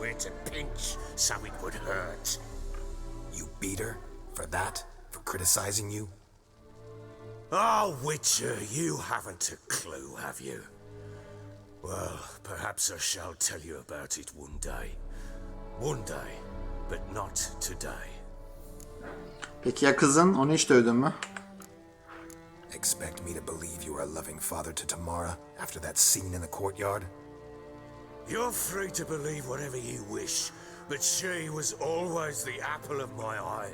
where to pinch so it would hurt. You beat her? For that? For criticizing you? Oh, Witcher, you haven't a clue, have you? Well, perhaps I shall tell you about it one day. One day, but not today. Peki ya kızın? Onu hiç dövdün mü? Expect me to believe you are a loving father to Tamara after that scene in the courtyard? You're free to believe whatever you wish, but she was always the apple of my eye.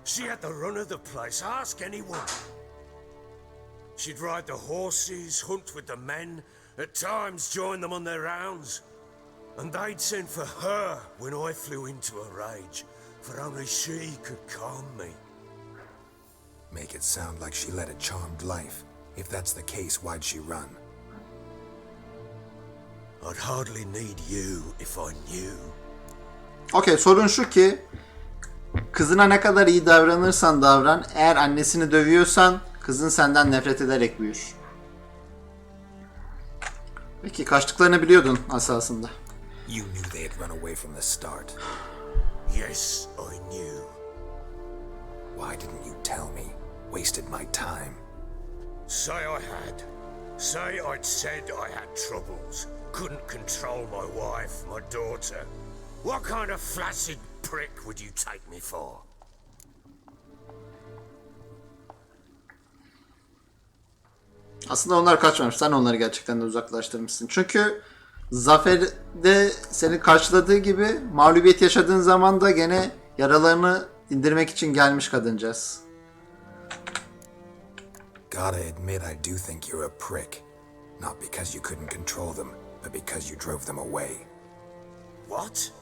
She had the run of the place, ask anyone. She'd ride the horses, hunt with the men, at times join them on their rounds. And they'd send for her when I flew into a rage, for only she could calm me. Make it sound like she led a charmed life. If that's the case, why'd she run? I'd hardly need you if I knew. Okey, sorun şu ki kızına ne kadar iyi davranırsan davran, eğer annesini dövüyorsan kızın senden nefret ederek büyür. Peki kaçtıklarını biliyordun asasında. You knew they had run away from the start. Yes, I knew. Why didn't you tell me? Wasted my time. Say I had. Say I'd said I had troubles. Couldn't control my wife, my daughter. What kind of flaccid prick would you take me for? Aslında onlar kaçmamış. Sen onları gerçekten de uzaklaştırmışsın. Çünkü Zafer'de seni karşıladığı gibi mağlubiyet yaşadığın zaman da gene yaralarını dindirmek için gelmiş kadıncağız. Gotta admit I do think you're a prick. Not because you couldn't control them, but because you drove them away. What?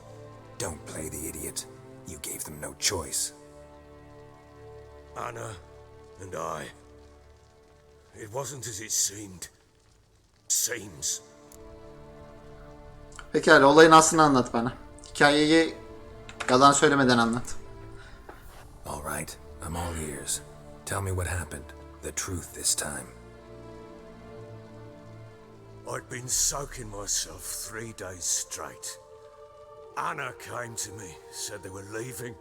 Don't play the idiot. You gave them no choice. Anna and I... It wasn't as it seemed. Seems. Pekala, olayın aslını anlat bana. Hikayeyi yalan söylemeden anlat. All right, I'm all ears. Tell me what happened. The truth this time. I'd been soaking myself 3 days straight. Anna came to me, said they were leaving.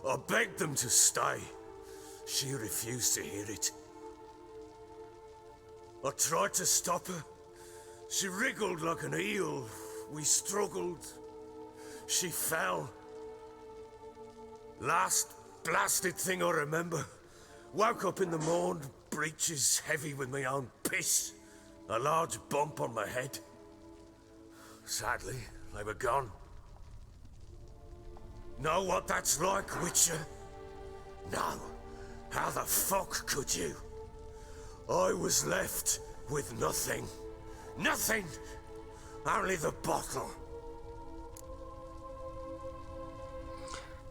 I begged them to stay. She refused to hear it. I tried to stop her. She wriggled like an eel. We struggled. She fell. Last blasted thing I remember. Woke up in the morn, breeches heavy with my own piss. A large bump on my head. Sadly, they were gone. Know what that's like, Witcher? No. How the fuck could you? I was left with nothing. Nothing! Only the bottle.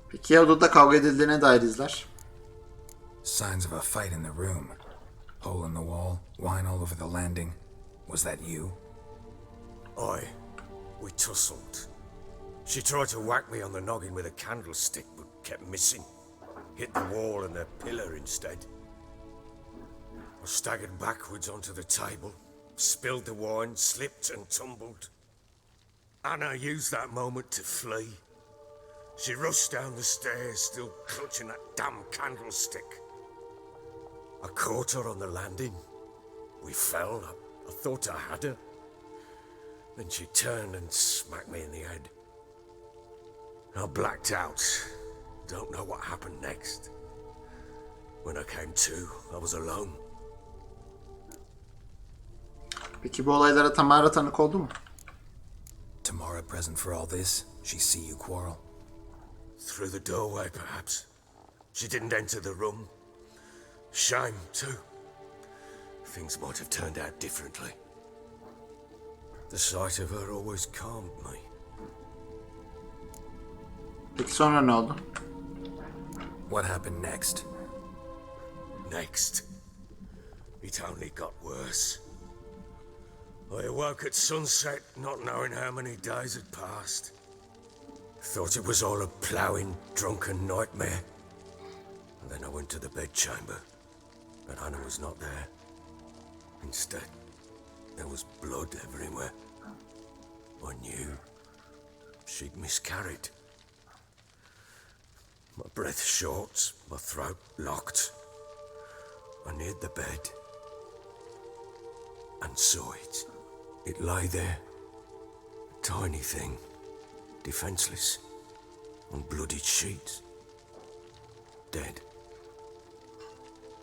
Peki ya odada kavga edildiğine dair izler? Signs of a fight in the room. Hole in the wall, wine all over the landing. Was that you? We tussled. She tried to whack me on the noggin with a candlestick, but kept missing. Hit the wall and the pillar instead. I staggered backwards onto the table, spilled the wine, slipped and tumbled. Anna used that moment to flee. She rushed down the stairs, still clutching that damn candlestick. I caught her on the landing. We fell. I thought I had her. Then she turned and smacked me in the head. I blacked out. Don't know what happened next. When I came to, I was alone. Peki bu olaylara Tamara tanık oldu mu? Tamara present for all this? She see you quarrel? Through the doorway, perhaps. She didn't enter the room. Shame, too. Things might have turned out differently. The sight of her always calmed me. Peki sonra ne oldu? What happened next? Next, it only got worse. I awoke at sunset, not knowing how many days had passed. Thought it was all a ploughing, drunken nightmare. And then I went to the bedchamber, but Anna was not there. Instead, there was blood everywhere. I knew she'd miscarried. My breath short, my throat locked. I neared the bed and saw it. It lay there, a tiny thing, defenseless, on bloodied sheets, dead.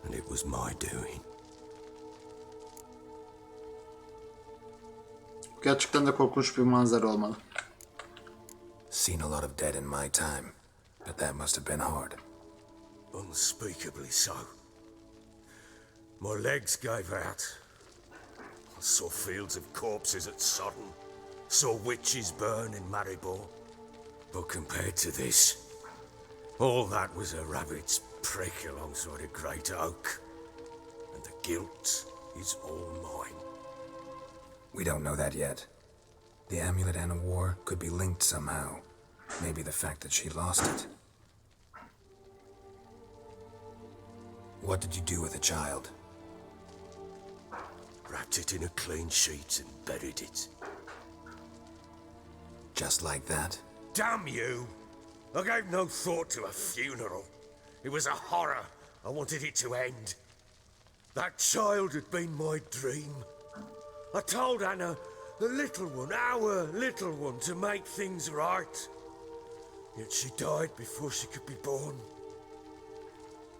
And it was my doing. Gerçekten de korkunç bir manzara olmalı. Seen a lot of dead in my time, but that must have been hard. Unspeakably so. My legs gave out. I saw fields of corpses at Sodden, saw witches burn in Maribor. But compared to this, all that was a rabbit's prick alongside a great oak. And the guilt is all mine. We don't know that yet. The amulet and a war could be linked somehow. Maybe the fact that she lost it. What did you do with the child? Wrapped it in a clean sheet and buried it. Just like that? Damn you! I gave no thought to a funeral. It was a horror. I wanted it to end. That child had been my dream. I told Anna, the little one, our little one, to make things right. Yet she died before she could be born.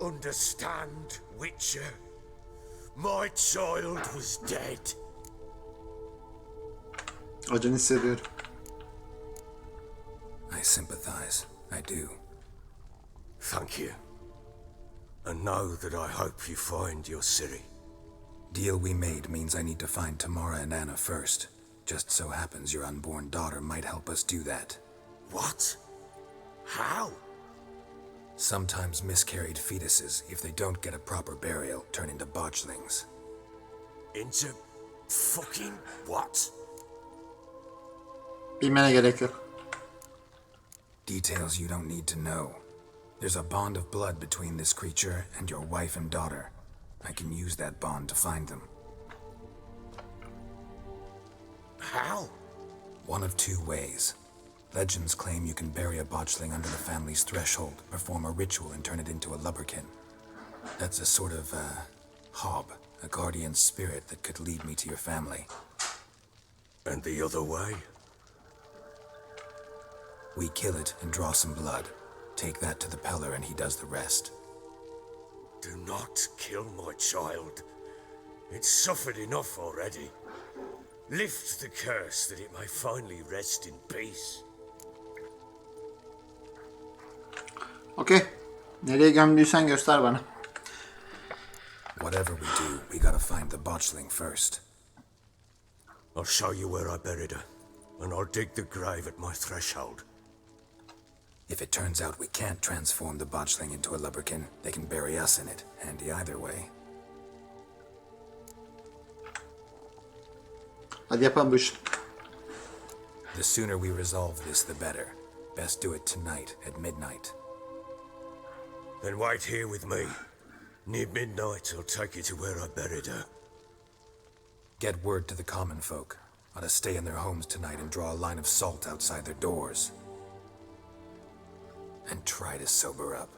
Understand, Witcher? My child was dead. Acını hissediyorum. I sympathize. I do. Thank you. And know that I hope you find your Ciri. Deal we made means I need to find Tamara and Anna first. Just so happens your unborn daughter might help us do that. What? How? Sometimes miscarried fetuses, if they don't get a proper burial, turn into botchlings. Into fucking what? Bilmene gerek yok. Details you don't need to know. There's a bond of blood between this creature and your wife and daughter. I can use that bond to find them. How? One of two ways. Legends claim you can bury a botchling under the family's threshold, perform a ritual and turn it into a lubberkin. That's a sort of, hob, a guardian spirit that could lead me to your family. And the other way? We kill it and draw some blood. Take that to the Peller and he does the rest. Do not kill my child. It's suffered enough already. Lift the curse that it may finally rest in peace. Okey. Nereye gömdüysen göster bana. Whatever we do, we gotta find the botchling first. I'll show you where I buried her, and I'll dig the grave at my threshold. If it turns out we can't transform the botchling into a lubberkin, they can bury us in it. Handy either way. Hadi yapalım bu işi. The sooner we resolve this, the better. Best do it tonight at midnight. Then wait here with me. Near midnight, I'll take you to where I buried her. Get word to the common folk. Ought to stay in their homes tonight and draw a line of salt outside their doors. And try to sober up.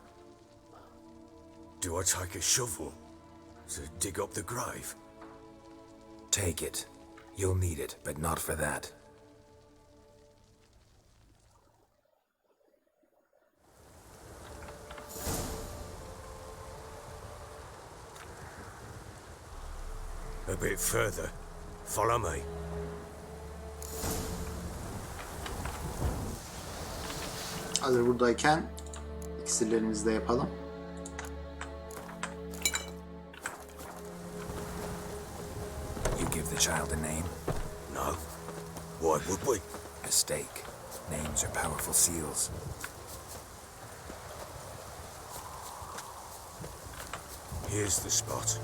Do I take a shovel to dig up the grave? Take it. You'll need it, but not for that. A bit further. Follow me. Hazır buradayken iksirlerimizi de yapalım. You give the child a name? No. Why would we? Mistake. Names are powerful seals. Here's the spot.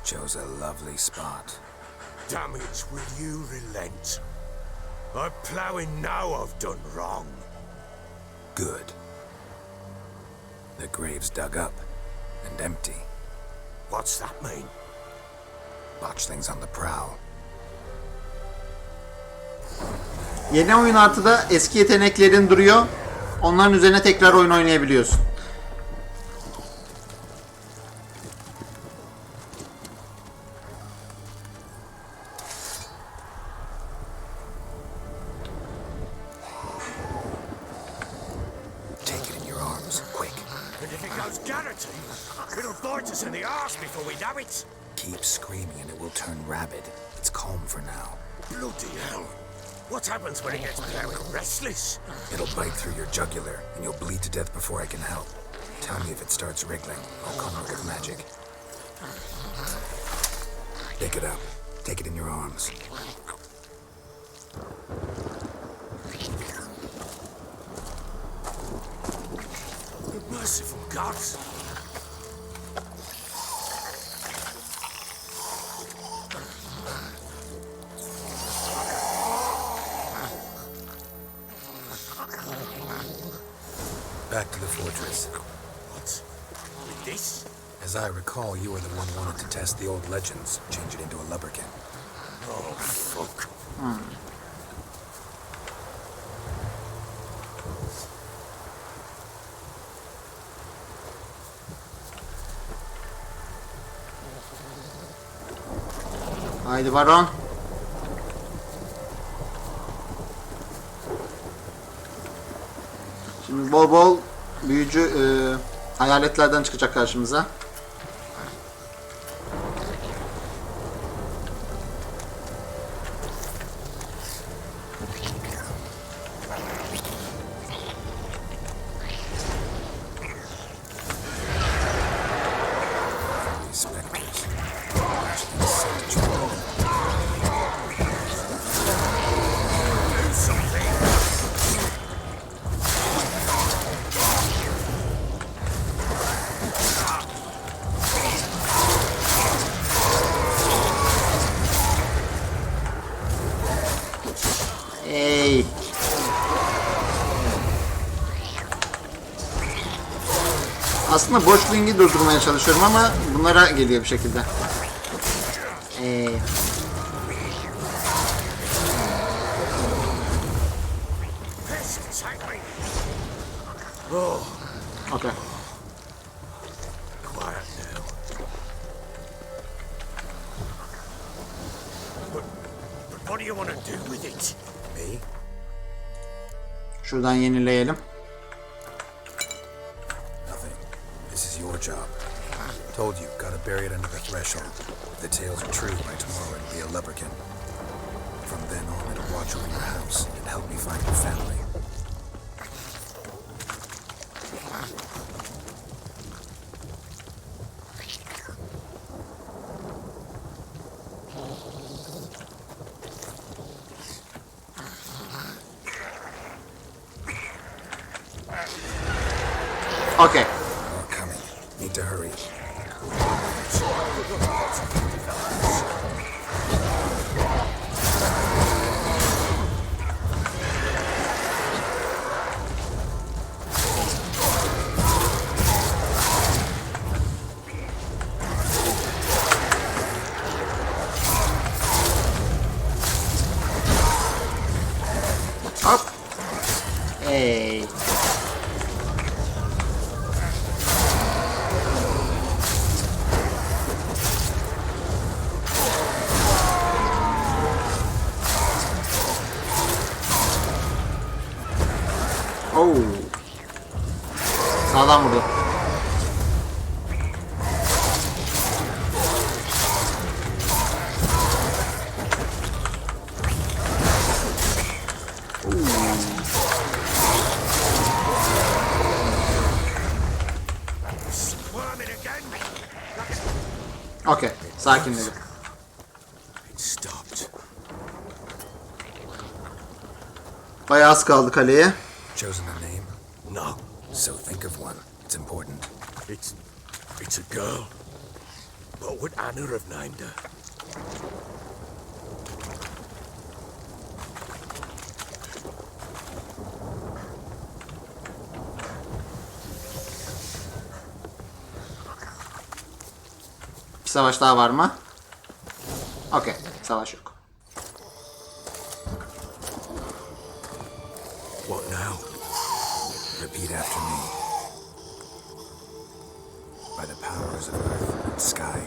Chose a lovely spot. Damn it, will you relent? I'm ploughing now I've done wrong. Good. The grave's dug up and empty. What's that mean? Botchlings on the prowl. Yeni oyun artıda eski yeteneklerin duruyor. Onların üzerine tekrar oyun oynayabiliyorsun. Take it in your arms, quick. And if it goes guaranteed, it'll bite us in the arse before we know it. Keep screaming and it will turn rabid. It's calm for now. Bloody hell. What happens when it gets very restless? It'll bite through your jugular, and you'll bleed to death before I can help. Tell me if it starts wriggling. I'll come up with magic. Pick it up. Take it in your arms. The merciful gods. Back to the fortress. What? With this? As I recall, you were the one wanted to test the old legends, change it into a lubberkin. Oh, fuck. Haydi baron. Şimdi bol bol büyücü hayaletlerden çıkacak karşımıza. These specters. Actually, sent trouble. Do something. Ey. Aslında boş lingi durdurmaya çalışıyorum ama bunlara geliyor bir şekilde. Pest, take me. Oh, Okay. quiet now. But what do you want to do with it? Me? Şuradan yenileyelim. Nothing. This is your job. Told you, gotta bury it under the threshold. If the tales are true, by tomorrow it'll be a lubberkin. From then on, it'll watch over your house and help me find your family. Okay. More coming. Need to hurry. Hop. Hey. Oh. Sağlam vurdu. Squirming again? Okay. Sakinledim. It stopped. Bayağı az kaldı kaleye. Chosen a name? No, So think of one. It's important. it's a girl. What would Anna have named her? Bir savaş daha var mı? Okey. Savaş yok. What now? Repeat after me. By the powers of earth and sky.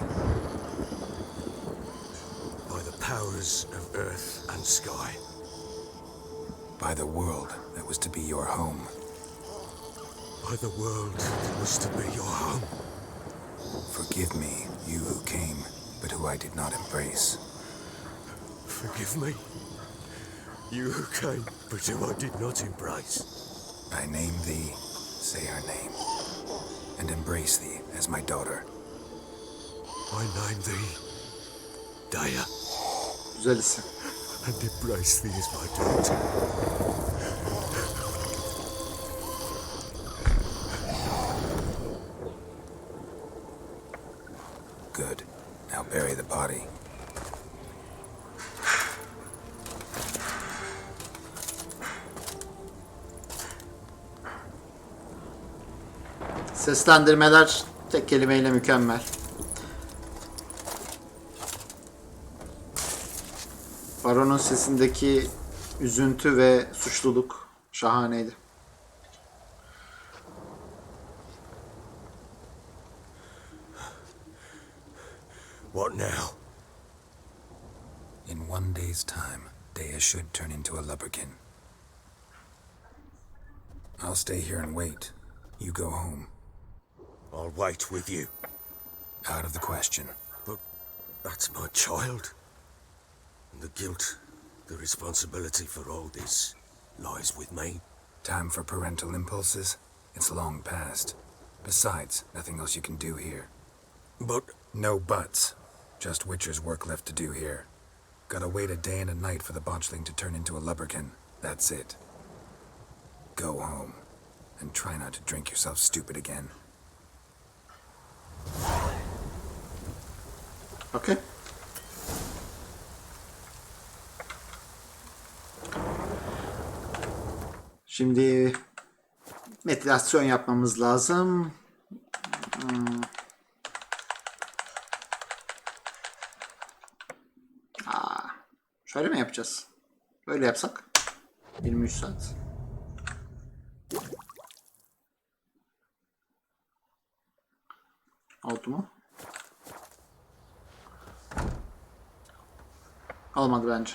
By the powers of earth and sky. By the world that was to be your home. By the world that was to be your home. Forgive me, you who came, but who I did not embrace. Forgive me. You who came, but who I did not embrace. I name thee, say her name, and embrace thee as my daughter. I name thee Daya, Güzel isim. and embrace thee as my daughter. Good. Now bury the body. Seslendirmeler tek kelimeyle mükemmel. Baron'un sesindeki üzüntü ve suçluluk şahaneydi. What now? In one day's time, Dea should turn into a lubberkin. I'll stay here and wait. You go home. I'll wait with you. Out of the question. But that's my child. And the guilt, the responsibility for all this lies with me. Time for parental impulses? It's long past. Besides, nothing else you can do here. But No buts. Just Witcher's work left to do here. Gotta wait a day and a night for the botchling to turn into a lubberkin. That's it. Go home. And try not to drink yourself stupid again. Okey. Şimdi meditasyon yapmamız lazım. Şöyle mi yapacağız? Böyle yapsak. 23 saat. Oldu mu? Olmadı bence.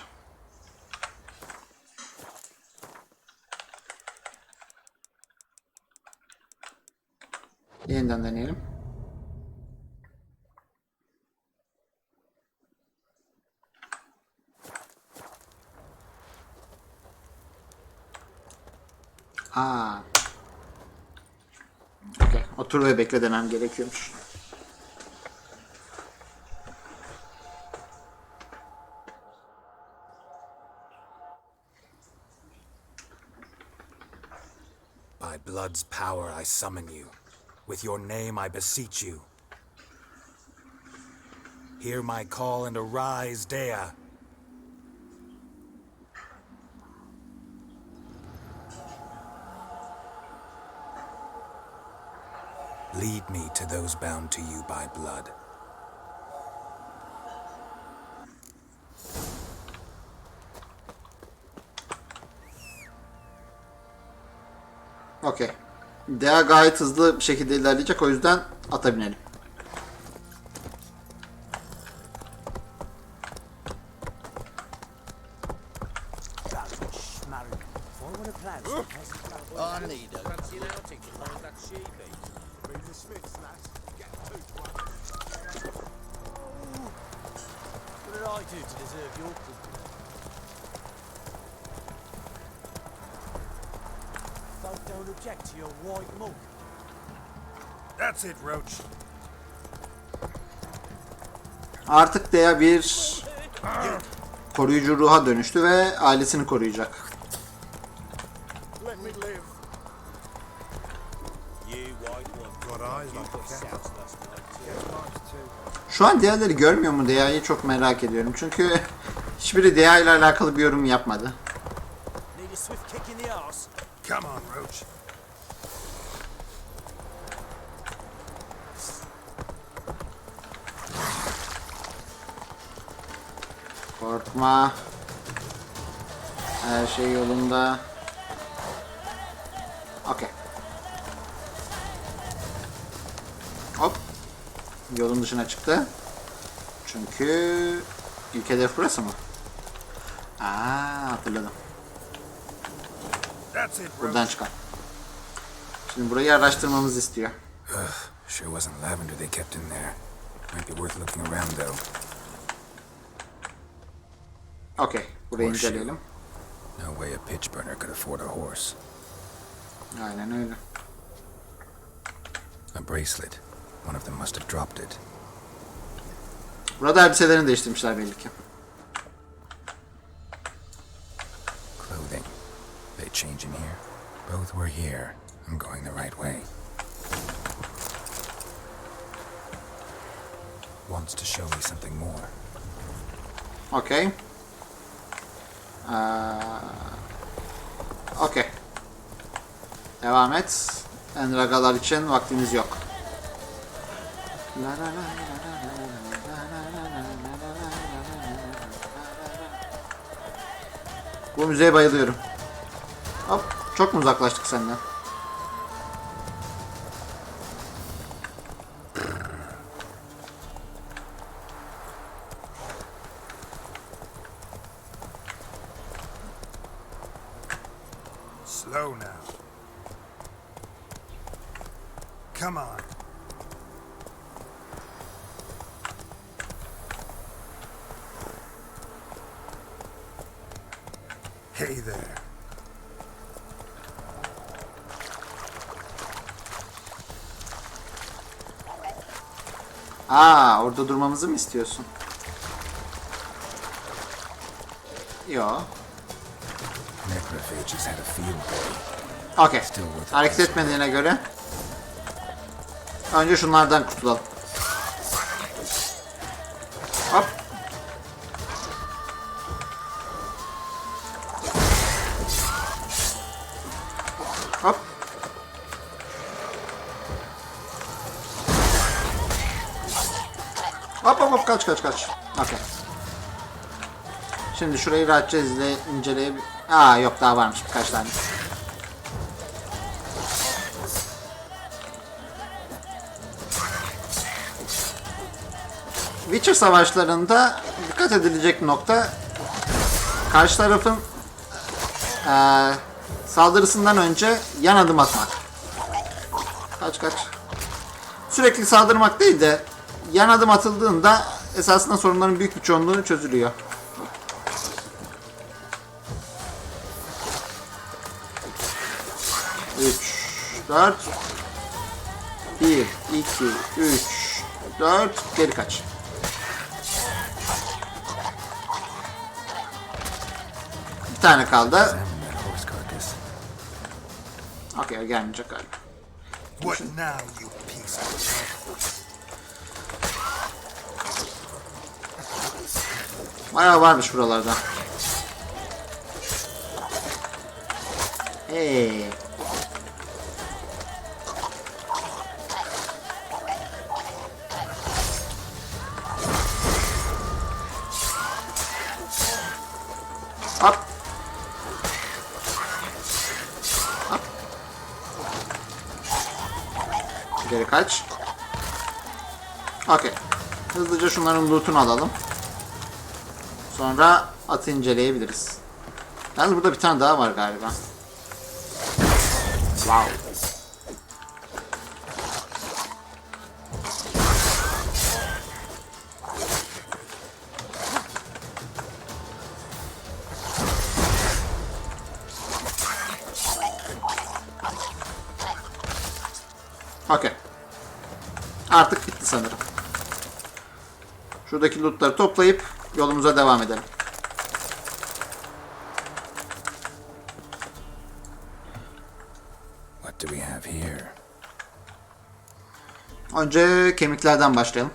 Yeniden deneyelim. Okay. Otur ve bekle demem gerekiyormuş. By blood's power I summon you. With your name I beseech you. Hear my call and arise, Dea. Lead me to those bound to you by blood. Okey. Dea gayet hızlı bir şekilde ilerleyecek, o yüzden ata binelim. Don't object to your white monk. That's it, Roach. Artık Dea bir koruyucu ruha dönüştü ve ailesini koruyacak. Let me live. You white monk. Got eyes like a Şu an diğerleri görmüyor mu Dea'yı, çok merak ediyorum. Çünkü hiçbiri Dea ile alakalı bir yorum yapmadı. Need a swift kick in the arse. Come on, Roach. Korkma. Her şey yolunda. Okey. Hop. Yolun dışına çıktı. Çünkü ilk hedef burası mı? Hatırladım. Buradan çıkar. Şimdi burayı araştırmamızı istiyor. Sure wasn't lavender they kept in there. Might be worth looking around though. Okey. Burayı Horseshoe. inceleyelim. No way a pitch burner could afford a horse. Aynen öyle. A bracelet. One of them must have dropped it. Burada elbiselerini değiştirmişler belli ki. Clothing. They change in here? Both were here. I'm going the right way. Wants to show me something more. Okey. Okey. Devam et. Enragalar için vaktimiz yok. Bu müziğe bayılıyorum. Hop, çok mu uzaklaştık senden? Slow now. Come on. Hey there. Orada durmamızı mı istiyorsun? Yo. Necrophages had a field day. Okey. Hareket etmediğine göre önce şunlardan kurtulalım. Hop. Hop. Hop hop hop, kaç. Okey. Şimdi şurayı rahatça inceleyelim. Yok, daha varmış birkaç tane. Witcher savaşlarında dikkat edilecek nokta, karşı tarafın saldırısından önce yan adım atmak. Kaç. Sürekli saldırmak değil de yan adım atıldığında esasında sorunların büyük bir çoğunluğu çözülüyor. Üç, 4, 1, 2, 3, 4, geri kaç. Bir tane kaldı. Examine that horse carcass. Okey, gelmeyecek galiba. What now, you piece of junk? Bayağı varmış buralarda. Hey. Hop. Hop. Geri kaç. Okey. Hızlıca şunların loot'unu alalım. Sonra atı inceleyebiliriz. Yalnız burada bir tane daha var galiba. Wow. Okey. Artık bitti sanırım. Şuradaki lootları toplayıp yolumuza devam edelim. What do we have here? Önce kemiklerden başlayalım.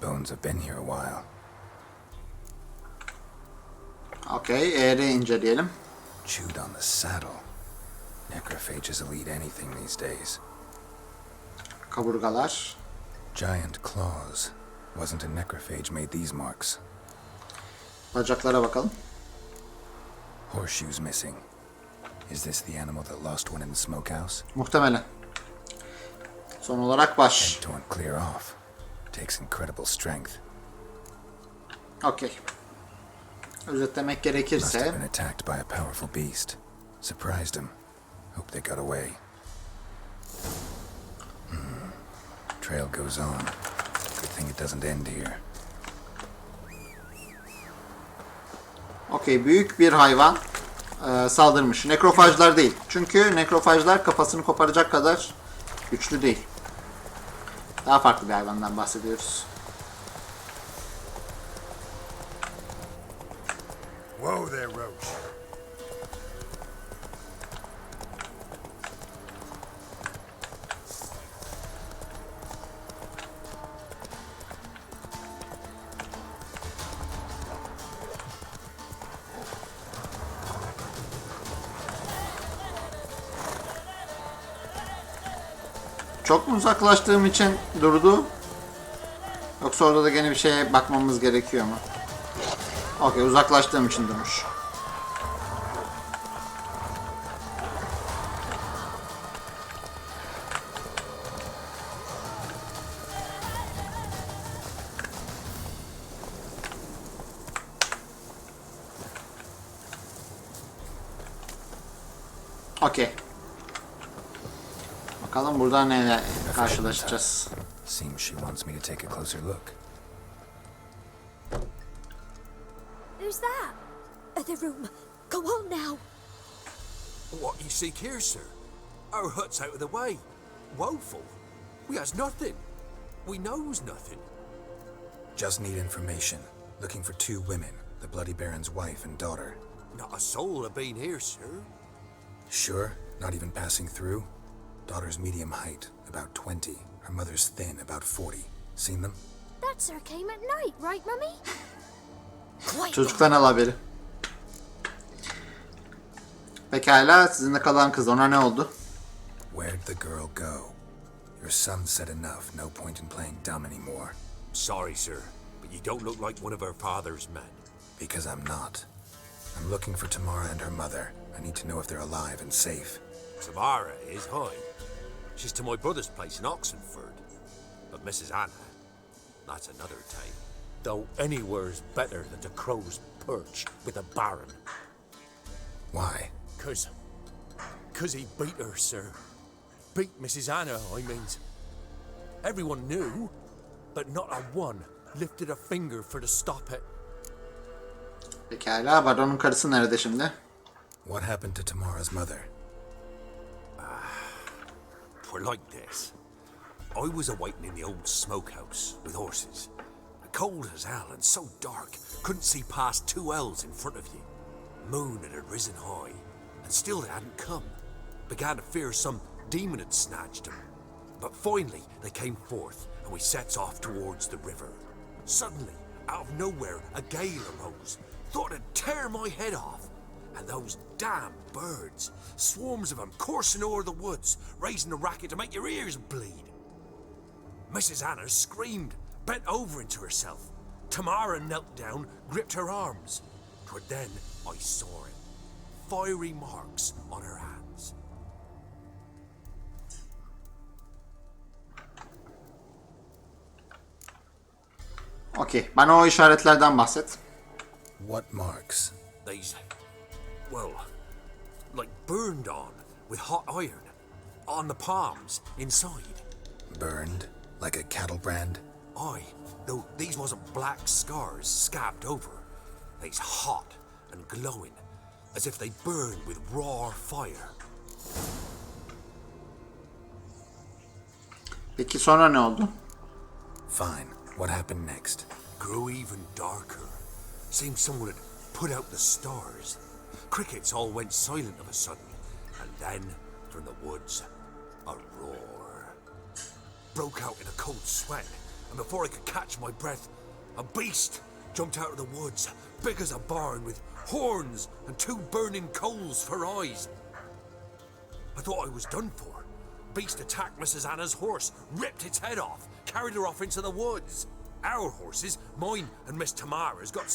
Bones have been here a while. Okey, eğri inceleyelim. Chewed on the saddle. Necrophages will eat anything these days. Kaburgalar. Giant claws. Wasn't a necrophage made these marks. Bacaklara bakalım. Horseshoes missing. Is this the animal that lost one in the smokehouse? Muhtemelen. Son olarak baş. Head torn clear off. Takes incredible strength. Okey. Özetlemek Must have gerekirse been attacked by a powerful beast. Surprised him. Hope they got away. Trail goes on. Good thing it doesn't end here. okey, büyük bir hayvan saldırmış. Nekrofajlar değil. Çünkü nekrofajlar kafasını koparacak kadar güçlü değil. Daha farklı bir hayvandan bahsediyoruz. Whoa there, Roach. Çok mu uzaklaştığım için durdu? Yoksa orada da gene bir şeye bakmamız gerekiyor mu? Okey, uzaklaştığım için durmuş. Okey. Bakalım burada neyle karşılaşacağız. Seems she wants me to take a closer look. Who's that? The room. Go on now. What you seek here, sir? Our hut's out of the way. Woeful. We has nothing. We knows nothing. Just need information. Looking for two women, the Bloody Baron's wife and daughter. Not a soul have been here, sir. Sure? Not even passing through? Daughter's medium height, about 20. Her mother's thin, about 40. Seen them? That sir came at night, right, Mummy? Quite. Çocuktan al haberi. Pekala, sizinle kalan kız, ona ne oldu? Where'd the girl go? Your son said enough. No point in playing dumb anymore. Sorry, sir, but you don't look like one of her father's men. Because I'm not. I'm looking for Tamara and her mother. I need to know if they're alive and safe. Tamara is high. She's to my brother's place in Oxenford. But Mrs. Anna, that's another tale. Though anywhere's better than the Crow's Perch with a baron. Why? Cause he beat her, sir. Beat Mrs. Anna, I means. Everyone knew, but not a one lifted a finger for to stop it. Pekala, Baron'un karısı nerede şimdi? What happened to Tamara's mother? Twere like this. I was awaiting in the old smokehouse with horses. Cold as hell and so dark, couldn't see past 2 ells in front of you. Moon had risen high, and still they hadn't come. Began to fear some demon had snatched them. But finally they came forth, and we sets off towards the river. Suddenly, out of nowhere, a gale arose. Thought it'd tear my head off. And those damn birds, swarms of them coursing o'er the woods, raising a racket to make your ears bleed. Mrs. Anna screamed, bent over into herself. Tamara knelt down, gripped her arms. 'Twere then I saw it. Fiery marks on her hands. Okey, bana o işaretlerden bahset. What marks? These, well, like burned on with hot iron. On the palms, inside. Burned? Like a cattle brand? Aye, though these wasn't black scars scabbed over. They's hot and glowing, as if they burned with raw fire. Peki sonra ne oldu? Fine. What happened next? Grew even darker. Seemed someone had put out the stars. Crickets all went silent of a sudden, and then, from the woods, a roar. Broke out in a cold sweat, and before I could catch my breath, a beast jumped out of the woods, big as a barn, with horns and 2 burning coals for eyes. I thought I was done for. Beast attacked Mrs. Anna's horse, ripped its head off, carried her off into the woods. Our horses, mine and Miss Tamara's, got